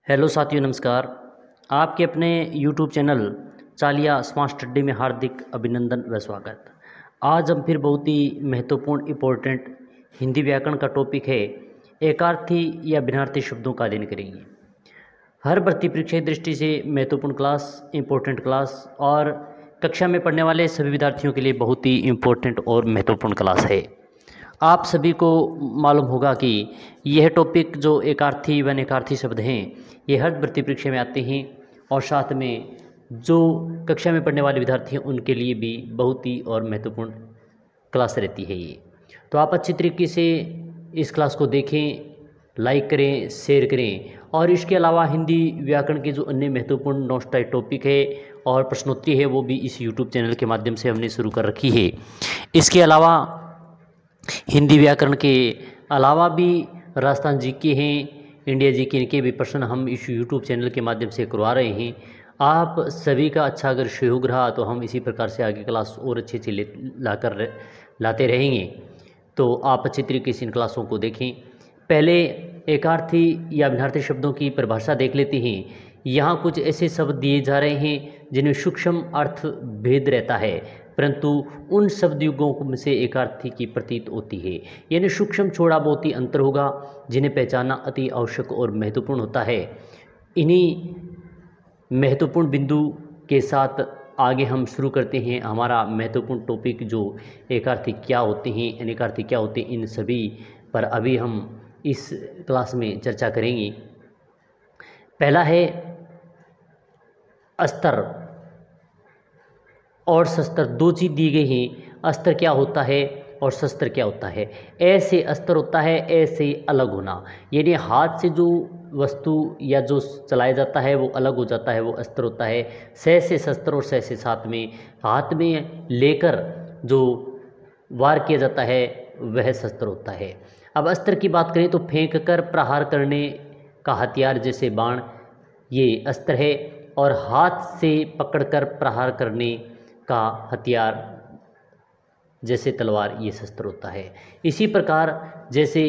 Hello साथियों, नमस्कार। आपके अपने यूट्यूब चैनल चालिया स्मार्ट स्टडी में हार्दिक अभिनंदन व स्वागत। आज हम फिर बहुत ही महत्वपूर्ण इम्पोर्टेंट हिंदी व्याकरण का टॉपिक है एकार्थी या भिन्नार्थी शब्दों का अध्ययन करेंगे। हर भर्ती परीक्षा की दृष्टि से महत्वपूर्ण क्लास, इम्पोर्टेंट क्लास और कक्षा में पढ़ने वाले सभी विद्यार्थियों के लिए बहुत ही इम्पोर्टेंट और महत्वपूर्ण क्लास है। आप सभी को मालूम होगा कि यह टॉपिक जो एकार्थी व अनेकार्थी शब्द हैं, ये हर भर्ती परीक्षा में आते हैं और साथ में जो कक्षा में पढ़ने वाले विद्यार्थी हैं उनके लिए भी बहुत ही और महत्वपूर्ण क्लास रहती है ये। तो आप अच्छी तरीके से इस क्लास को देखें, लाइक करें, शेयर करें। और इसके अलावा हिंदी व्याकरण के जो अन्य महत्वपूर्ण नोट्स टाइप टॉपिक है और प्रश्नोत्तरी है, वो भी इस यूट्यूब चैनल के माध्यम से हमने शुरू कर रखी है। इसके अलावा हिंदी व्याकरण के अलावा भी राजस्थान जीके हैं, इंडिया जीके के भी प्रश्न हम इस यूट्यूब चैनल के माध्यम से करवा रहे हैं। आप सभी का अच्छा अगर सहयोग रहा तो हम इसी प्रकार से आगे क्लास और अच्छे अच्छे लाते रहेंगे। तो आप अच्छी तरीके से इन क्लासों को देखें। पहले एकार्थी या भिन्नार्थी शब्दों की परिभाषा देख लेते हैं। यहाँ कुछ ऐसे शब्द दिए जा रहे हैं जिनमें सूक्ष्म अर्थ भेद रहता है, परंतु उन शब्द युगों में से एकार्थी की प्रतीत होती है। यानी सूक्ष्म छोड़ा बहुत ही अंतर होगा, जिन्हें पहचानना अति आवश्यक और महत्वपूर्ण होता है। इन्हीं महत्वपूर्ण बिंदु के साथ आगे हम शुरू करते हैं हमारा महत्वपूर्ण टॉपिक, जो एकार्थी क्या होते हैं, अनेकार्थी क्या होते हैं, इन सभी पर अभी हम इस क्लास में चर्चा करेंगे। पहला है अस्तर और शस्त्र। दो चीज़ दी गई हैं। अस्त्र क्या होता है और शस्त्र क्या होता है। ऐसे अस्त्र होता है, ऐसे अलग होना, यानी हाथ से जो वस्तु या जो चलाया जाता है वो अलग हो जाता है, वो अस्त्र होता है। से शस्त्र और से साथ में हाथ में लेकर जो वार किया जाता है वह शस्त्र होता है। अब अस्त्र की बात करें तो फेंक कर प्रहार करने का हथियार जैसे बाण, ये अस्त्र है। और हाथ से पकड़कर प्रहार करने का हथियार जैसे तलवार, ये शस्त्र होता है। इसी प्रकार जैसे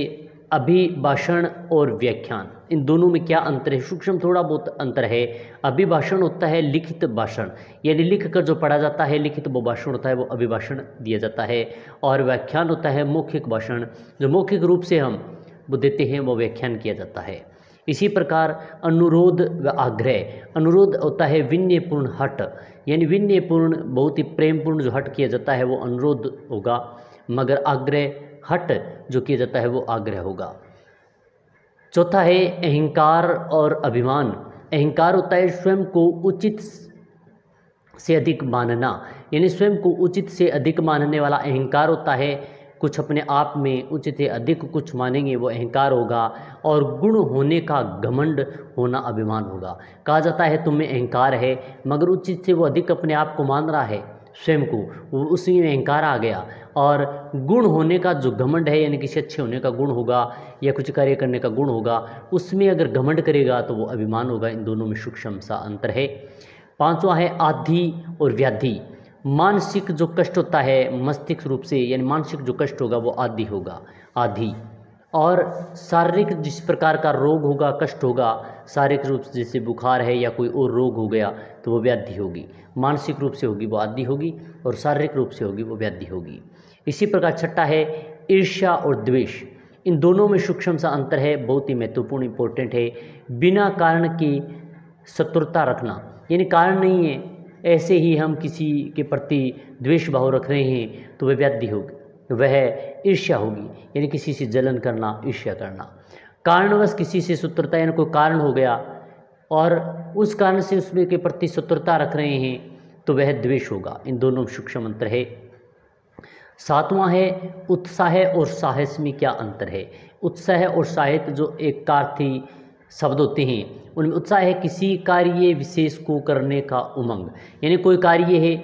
अभिभाषण और व्याख्यान, इन दोनों में क्या अंतर है? सूक्ष्म थोड़ा बहुत अंतर है। अभिभाषण होता है लिखित भाषण, यानी लिख कर जो पढ़ा जाता है, लिखित वो भाषण होता है, वो अभिभाषण दिया जाता है। और व्याख्यान होता है मौखिक भाषण, जो मौखिक रूप से हम वो देते हैं, वो व्याख्यान किया जाता है। इसी प्रकार अनुरोध व आग्रह। अनुरोध होता है विनयपूर्ण हट, यानी विनयपूर्ण बहुत ही प्रेमपूर्ण जो हट किया जाता है वो अनुरोध होगा, मगर आग्रह हट जो किया जाता है वो आग्रह होगा। चौथा है अहंकार और अभिमान। अहंकार होता है स्वयं को उचित से अधिक मानना, यानी स्वयं को उचित से अधिक मानने वाला अहंकार होता है। कुछ अपने आप में उचित से अधिक कुछ मानेंगे वो अहंकार होगा। और गुण होने का घमंड होना अभिमान होगा। कहा जाता है तुम में अहंकार है, मगर उचित से वो अधिक अपने आप को मान रहा है, स्वयं को, वो उसी में अहंकार आ गया। और गुण होने का जो घमंड है, यानी किसी अच्छे होने का गुण होगा या कुछ कार्य करने का गुण होगा, उसमें अगर घमंड करेगा तो वो अभिमान होगा। इन दोनों में सूक्ष्म सा अंतर है। पांचवा है आधि और व्याधि। मानसिक जो कष्ट होता है मस्तिष्क रूप से, यानी मानसिक जो कष्ट होगा वो आदि होगा, आधि। और शारीरिक जिस प्रकार का रोग होगा, कष्ट होगा शारीरिक रूप से, जैसे बुखार है या कोई और रोग हो गया, तो वो व्याधि होगी। मानसिक रूप से होगी वो आदि होगी, और शारीरिक रूप से होगी वो व्याधि होगी। इसी प्रकार छठा है ईर्ष्या और द्वेष। इन दोनों में सूक्ष्म सा अंतर है, बहुत ही महत्वपूर्ण इंपॉर्टेंट है। बिना कारण की शत्रुता रखना, यानी कारण नहीं है, ऐसे ही हम किसी के प्रति द्वेष भाव रख रहे हैं तो वह व्याधि होगी, वह ईर्ष्या होगी, यानी किसी से जलन करना, ईर्ष्या करना। कारणवश किसी से शत्रुता, यानी कोई कारण हो गया और उस कारण से उसमें के प्रति शत्रुता रख रहे हैं तो वह द्वेष होगा। इन दोनों में सूक्ष्म अंतर है। सातवां है उत्साह और साहस में क्या अंतर है। उत्साह और साहस जो एकार्थी शब्द होते हैं, उनमें उत्साह है किसी कार्य विशेष को करने का उमंग, यानी कोई कार्य है,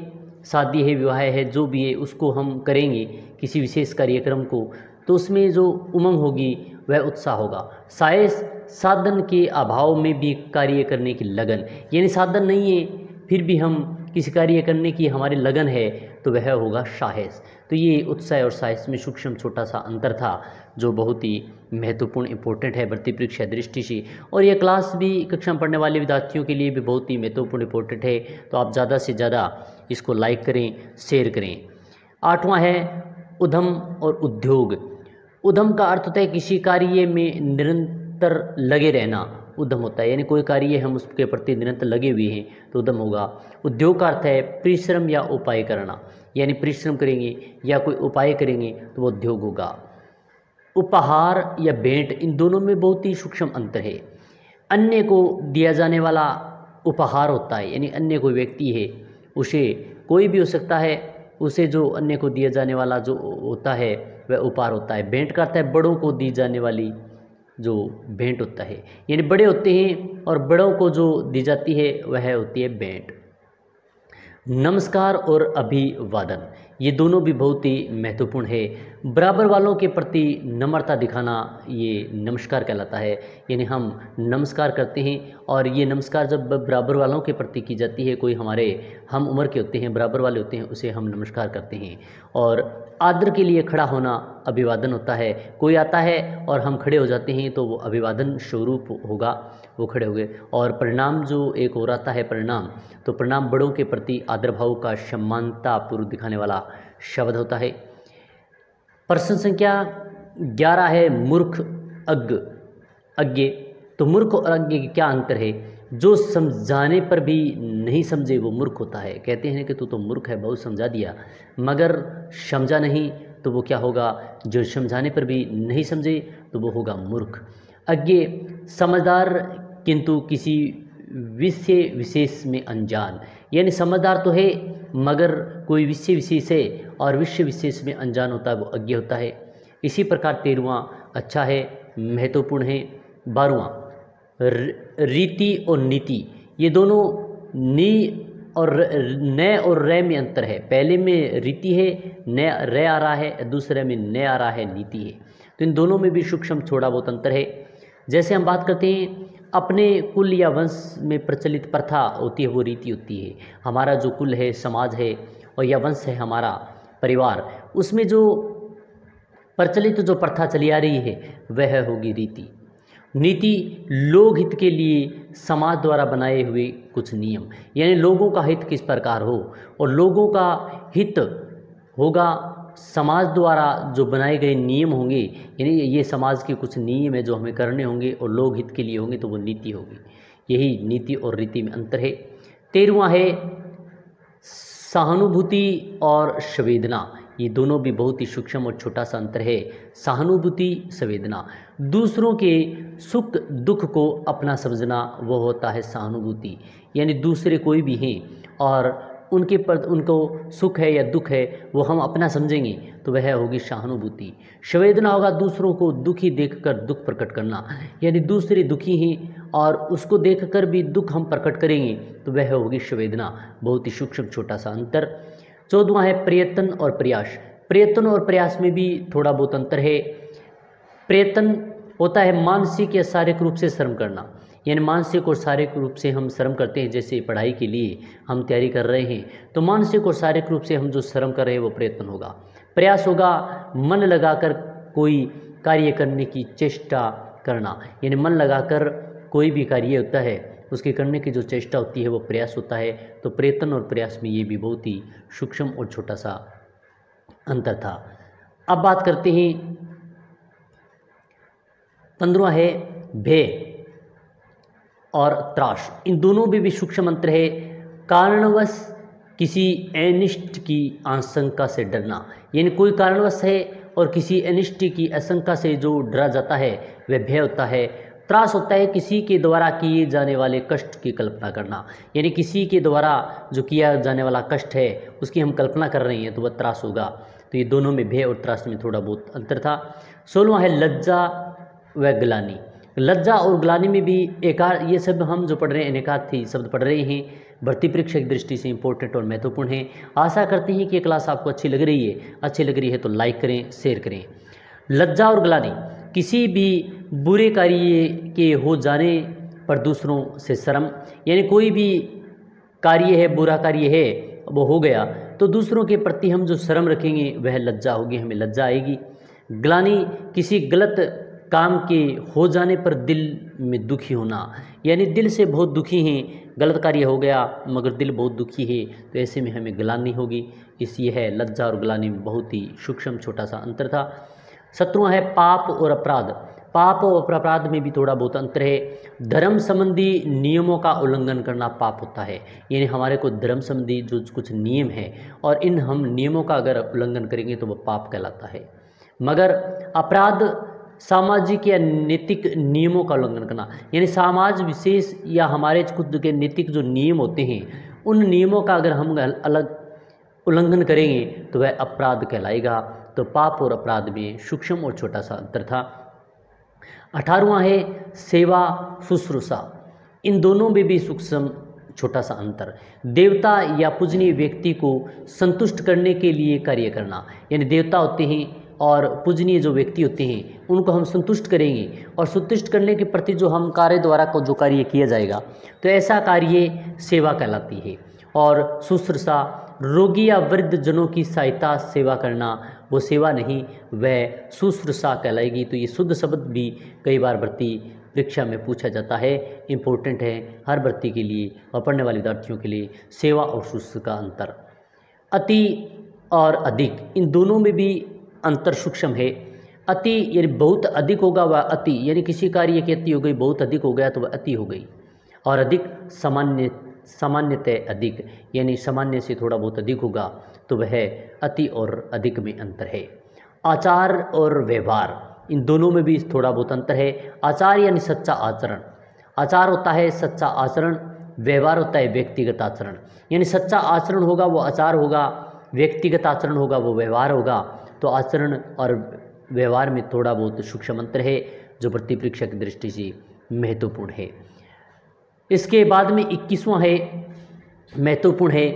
शादी है, विवाह है, जो भी है, उसको हम करेंगे किसी विशेष कार्यक्रम को, तो उसमें जो उमंग होगी वह उत्साह होगा। साहस साधन के अभाव में भी कार्य करने की लगन, यानी साधन नहीं है फिर भी हम किसी कार्य करने की हमारी लगन है तो वह होगा साहस। तो ये उत्साह और साहस में सूक्ष्म छोटा सा अंतर था जो बहुत ही महत्वपूर्ण इंपॉर्टेंट है भर्ती परीक्षा दृष्टि से। और यह क्लास भी कक्षा में पढ़ने वाले विद्यार्थियों के लिए भी बहुत ही महत्वपूर्ण इंपॉर्टेंट है। तो आप ज़्यादा से ज़्यादा इसको लाइक करें, शेयर करें। 8वां है उद्यम और उद्योग। उद्यम का अर्थ होता है किसी कार्य में निरंतर लगे रहना, उद्यम होता है, यानी कोई कार्य हम उसके प्रति निरंतर लगे हुए हैं तो उद्यम होगा। उद्योग का अर्थ है परिश्रम या उपाय करना, यानी परिश्रम करेंगे या कोई उपाय करेंगे तो वो उद्योग होगा। उपहार या भेंट, इन दोनों में बहुत ही सूक्ष्म अंतर है। अन्य को दिया जाने वाला उपहार होता है, यानी अन्य कोई व्यक्ति है, उसे कोई भी हो सकता है, उसे जो अन्य को दिया जाने वाला जो होता है वह उपहार होता है। भेंट का अर्थ है बड़ों को दी जाने वाली जो भेंट होता है, यानी बड़े होते हैं और बड़ों को जो दी जाती है वह होती है भेंट। नमस्कार और अभिवादन, ये दोनों भी बहुत ही महत्वपूर्ण है। बराबर वालों के प्रति नम्रता दिखाना ये नमस्कार कहलाता है, यानी हम नमस्कार करते हैं और ये नमस्कार जब बराबर वालों के प्रति की जाती है, कोई हमारे हम उम्र के होते हैं, बराबर वाले होते हैं, उसे हम नमस्कार करते हैं। और आदर के लिए खड़ा होना अभिवादन होता है। कोई आता है और हम खड़े हो जाते हैं तो वो अभिवादन स्वरूप होगा, वो खड़े हो गए। और परिणाम जो एक और आता है प्रणाम, तो प्रणाम बड़ों के प्रति आदर भाव का सम्मानता पूर्व दिखाने वाला शब्द होता है। प्रश्न संख्या 11 है मूर्ख अज्ञ। तो मूर्ख और अज्ञ के क्या अंतर है? जो समझाने पर भी नहीं समझे वो मूर्ख होता है। कहते हैं कि तू तो मूर्ख है, बहुत समझा दिया मगर समझा नहीं तो वो क्या होगा? जो समझाने पर भी नहीं समझे तो वो होगा मूर्ख। अज्ञ समझदार किंतु किसी विषय विशेष में अनजान, यानी समझदार तो है मगर कोई विषय विशेष है और विषय विशेष में अनजान होता है, वो अज्ञ होता है। इसी प्रकार 13वां अच्छा है, महत्वपूर्ण है। 12वां रीति और नीति, ये दोनों न और रे में अंतर है। पहले में रीति है, न रे आ रहा है, दूसरे में न आ रहा है, नीति है। तो इन दोनों में भी सूक्ष्म थोड़ा बहुत अंतर है। जैसे हम बात करते हैं अपने कुल या वंश में प्रचलित प्रथा होती है, वो रीति होती है। हमारा जो कुल है, समाज है और या वंश है हमारा परिवार, उसमें जो प्रचलित जो प्रथा चली आ रही है वह होगी रीति। नीति लोक हित के लिए समाज द्वारा बनाए हुए कुछ नियम, यानी लोगों का हित किस प्रकार हो और लोगों का हित होगा समाज द्वारा जो बनाए गए नियम होंगे, यानी ये समाज के कुछ नियम है जो हमें करने होंगे और लोक हित के लिए होंगे तो वो नीति होगी। यही नीति और रीति में अंतर है। 13वां है सहानुभूति और संवेदना। ये दोनों भी बहुत ही सूक्ष्म और छोटा सा अंतर है। सहानुभूति, संवेदना, दूसरों के सुख दुख को अपना समझना, वो होता है सहानुभूति। यानी दूसरे कोई भी हैं और उनके पर उनको सुख है या दुख है वो हम अपना समझेंगे तो वह होगी सहानुभूति। संवेदना होगा दूसरों को दुखी देखकर दुख प्रकट करना, यानी दूसरे दुखी हैं और उसको देखकर भी दुख हम प्रकट करेंगे तो वह होगी संवेदना। बहुत ही सूक्ष्म छोटा सा अंतर। 14वां है प्रयत्न और प्रयास। प्रयत्न और प्रयास में भी थोड़ा बहुत अंतर है। प्रयत्न होता है मानसिक या शारीरिक रूप से श्रम करना, यानी मानसिक और शारीरिक रूप से हम श्रम करते हैं। जैसे पढ़ाई के लिए हम तैयारी कर रहे हैं तो मानसिक और शारीरिक रूप से हम जो श्रम कर रहे हैं वो प्रयत्न होगा। प्रयास होगा मन लगाकर कोई कार्य करने की चेष्टा करना, यानी मन लगाकर कोई भी कार्य होता है उसके करने की जो चेष्टा होती है वो प्रयास होता है। तो प्रयत्न और प्रयास में ये भी बहुत ही सूक्ष्म और छोटा सा अंतर था। अब बात करते हैं 15वां है भय और त्रास। इन दोनों में भी सूक्ष्म अंतर है। कारणवश किसी अनिष्ट की आशंका से डरना, यानी कोई कारणवश है और किसी अनिष्ट की आशंका से जो डरा जाता है वह भय होता है। त्रास होता है किसी के द्वारा किए जाने वाले कष्ट की कल्पना करना, यानी किसी के द्वारा जो किया जाने वाला कष्ट है उसकी हम कल्पना कर रहे हैं तो वह त्रास होगा। तो ये दोनों में भय और त्रास में थोड़ा बहुत अंतर था। 16वां है लज्जा व ग्लानि। लज्जा और ग्लानि में भी एकार, ये सब हम जो पढ़ रहे हैं अनेकार्थी शब्द पढ़ रहे हैं, भर्ती परीक्षा की दृष्टि से इंपॉर्टेंट और महत्वपूर्ण है। आशा करते हैं कि ये क्लास आपको अच्छी लग रही है। अच्छी लग रही है तो लाइक करें, शेयर करें। लज्जा और ग्लानि किसी भी बुरे कार्य के हो जाने पर दूसरों से शर्म, यानी कोई भी कार्य है, बुरा कार्य है, वो हो गया तो दूसरों के प्रति हम जो शर्म रखेंगे वह लज्जा होगी, हमें लज्जा आएगी। ग्लानि किसी गलत काम के हो जाने पर दिल में दुखी होना, यानी दिल से बहुत दुखी हैं, गलत कार्य हो गया मगर दिल बहुत दुखी है, तो ऐसे में हमें ग्लानि होगी। इस ये है लज्जा और ग्लानि में बहुत ही सूक्ष्म छोटा सा अंतर था। 17वां है पाप और अपराध। पाप और अपराध में भी थोड़ा बहुत अंतर है। धर्म संबंधी नियमों का उल्लंघन करना पाप होता है, यानी हमारे को धर्म संबंधी जो कुछ नियम है और इन हम नियमों का अगर उल्लंघन करेंगे तो वह पाप कहलाता है। मगर अपराध सामाजिक या नैतिक नियमों का उल्लंघन करना, यानी समाज विशेष या हमारे खुद के नैतिक जो नियम होते हैं उन नियमों का अगर हम अलग उल्लंघन करेंगे तो वह अपराध कहलाएगा। तो पाप और अपराध में सूक्ष्म और छोटा सा अंतर था। 18वां है सेवा शुश्रूषा। इन दोनों में भी सूक्ष्म छोटा सा अंतर। देवता या पूजनीय व्यक्ति को संतुष्ट करने के लिए कार्य करना, यानी देवता होते हैं और पूजनीय जो व्यक्ति होते हैं उनको हम संतुष्ट करेंगे और संतुष्ट करने के प्रति जो हम कार्य द्वारा को जो कार्य किया जाएगा तो ऐसा कार्य सेवा कहलाती है। और शुश्रूषा रोगी या वृद्ध जनों की सहायता सेवा करना, वो सेवा नहीं वह शुश्रूषा कहलाएगी। तो ये शुद्ध शब्द भी कई बार भर्ती परीक्षा में पूछा जाता है, इम्पोर्टेंट है हर भर्ती के लिए और पढ़ने वाले विद्यार्थियों के लिए। सेवा और शुश्रूषा का अंतर। अति और अधिक, इन दोनों में भी अंतर सूक्ष्म है। अति यानी बहुत अधिक होगा वह अति, यानी किसी कार्य की अति हो गई, बहुत अधिक हो गया तो वह अति हो गई। और अधिक सामान्यतः अधिक, यानी सामान्य से थोड़ा बहुत अधिक होगा तो वह अति और अधिक में अंतर है। आचार और व्यवहार, इन दोनों में भी थोड़ा बहुत अंतर है। आचार यानी सच्चा आचरण, आचार होता है सच्चा आचरण, व्यवहार होता है व्यक्तिगत आचरण। यानी सच्चा आचरण होगा वो आचार होगा, व्यक्तिगत आचरण होगा वो व्यवहार होगा। तो आचरण और व्यवहार में थोड़ा बहुत सूक्ष्म अंतर है जो भर्ती परीक्षा की दृष्टि से महत्वपूर्ण है। इसके बाद में 21वां है महत्वपूर्ण है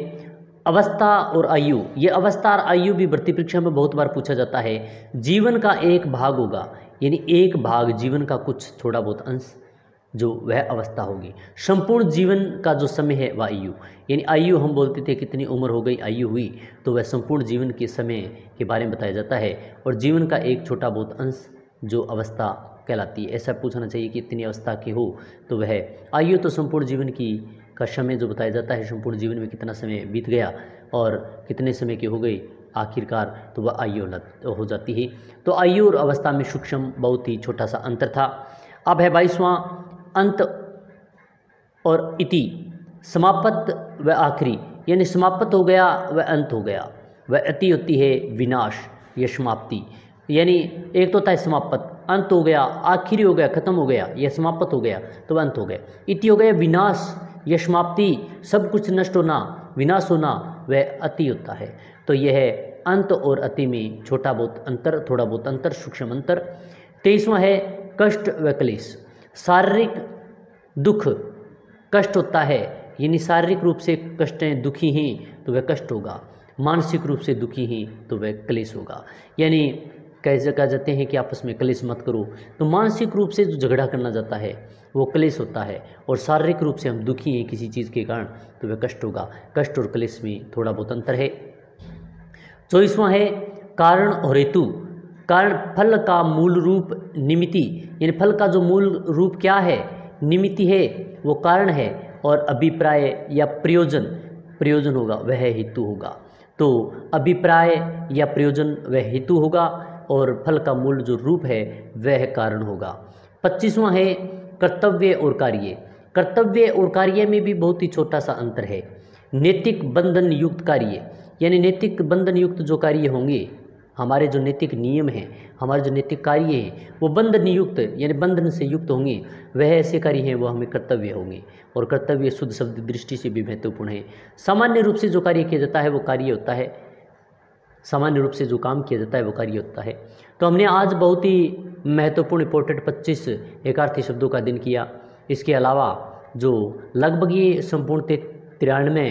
अवस्था और आयु। ये अवस्था और आयु भी भर्ती परीक्षा में बहुत बार पूछा जाता है। जीवन का एक भाग होगा, यानी एक भाग जीवन का कुछ थोड़ा बहुत अंश जो वह अवस्था होगी। संपूर्ण जीवन का जो समय है वह आयु, यानी आयु हम बोलते थे कितनी उम्र हो गई आयु हुई, तो वह संपूर्ण जीवन के समय के बारे में बताया जाता है। और जीवन का एक छोटा बहुत अंश जो अवस्था कहलाती है। ऐसा पूछना चाहिए कि इतनी अवस्था की हो तो वह आयु। तो संपूर्ण जीवन की का समय जो बताया जाता है, संपूर्ण जीवन में कितना समय बीत गया और कितने समय की हो गई आखिरकार, तो वह आयु हो जाती है। तो आयु और अवस्था में सूक्ष्म बहुत ही छोटा सा अंतर था। अब है 22वां अंत और इति। समाप्त व आखिरी, यानी समाप्त हो गया वह अंत हो गया। वह अति होती है विनाश या समाप्ति, यानी एक तो होता है समाप्त, अंत हो गया, आखिरी हो गया, खत्म हो गया, यह समाप्त हो गया तो वह अंत हो गया। इति हो गया विनाश या समाप्ति, सब कुछ नष्ट होना, विनाश होना, वह अति होता है। तो यह है अंत और अति में छोटा बहुत अंतर, थोड़ा बहुत अंतर, सूक्ष्म अंतर। 23वां है कष्ट व क्लेश। शारीरिक दुख कष्ट होता है, यानी शारीरिक रूप से कष्ट हैं, दुखी हैं तो वह कष्ट होगा। मानसिक रूप से दुखी हैं तो वह क्लेश होगा। यानी कैसे कहा जाते हैं कि आपस में क्लेश मत करो, तो मानसिक रूप से जो झगड़ा करना जाता है वो क्लेश होता है। और शारीरिक रूप से हम दुखी हैं किसी चीज़ के कारण तो वह कष्ट होगा। कष्ट और क्लेश में थोड़ा बहुत अंतर है। 24वां है कारण और हेतु। कारण फल का मूल रूप निमित्ति, यानी फल का जो मूल रूप क्या है, निमित्ति है, वो कारण है। और अभिप्राय या प्रयोजन होगा वह हेतु होगा। तो अभिप्राय या प्रयोजन वह हेतु होगा और फल का मूल जो रूप है वह कारण होगा। 25वां है कर्तव्य और कार्य। कर्तव्य और कार्य में भी बहुत ही छोटा सा अंतर है। नैतिक बंधन युक्त कार्य, यानी नैतिक बंधन युक्त जो कार्य होंगे, हमारे जो नैतिक नियम हैं, हमारे जो नैतिक कार्य हैं वो बंधन युक्त यानी बंधन से युक्त होंगे, वह ऐसे कार्य हैं वो हमें कर्तव्य होंगे। और कर्तव्य शुद्ध शब्द दृष्टि से भी महत्वपूर्ण है। सामान्य रूप से जो कार्य किया जाता है वो कार्य होता है, सामान्य रूप से जो काम किया जाता है वो कार्य होता है। तो हमने आज बहुत ही महत्वपूर्ण इंपॉर्टेंट 25 एकार्थी शब्दों का अध्ययन किया। इसके अलावा जो लगभग ये संपूर्ण 53 है,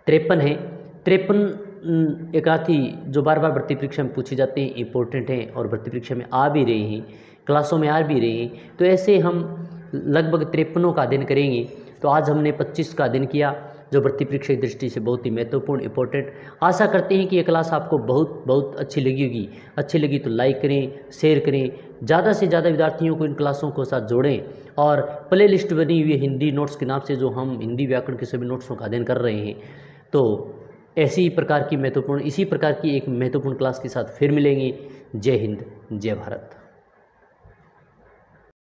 53 एकार्थी जो बार बार भर्ती परीक्षा में पूछे जाते हैं, इंपॉर्टेंट हैं और भर्ती परीक्षा में आ भी रहे हैं, क्लासों में आ भी रहे हैं। तो ऐसे हम लगभग 53 का अध्ययन करेंगे। तो आज हमने 25 का दिन किया, जो भर्ती परीक्षा की दृष्टि से बहुत ही महत्वपूर्ण इंपॉर्टेंट। आशा करते हैं कि ये क्लास आपको बहुत बहुत अच्छी लगी होगी। अच्छी लगी तो लाइक करें, शेयर करें, ज़्यादा से ज़्यादा विद्यार्थियों को इन क्लासों को साथ जोड़ें। और प्ले लिस्ट बनी हुई है हिंदी नोट्स के नाम से, जो हम हिंदी व्याकरण के सभी नोट्सों का अध्ययन कर रहे हैं। तो ऐसी प्रकार की महत्वपूर्ण, इसी प्रकार की एक महत्वपूर्ण क्लास के साथ फिर मिलेंगे। जय हिंद, जय भारत।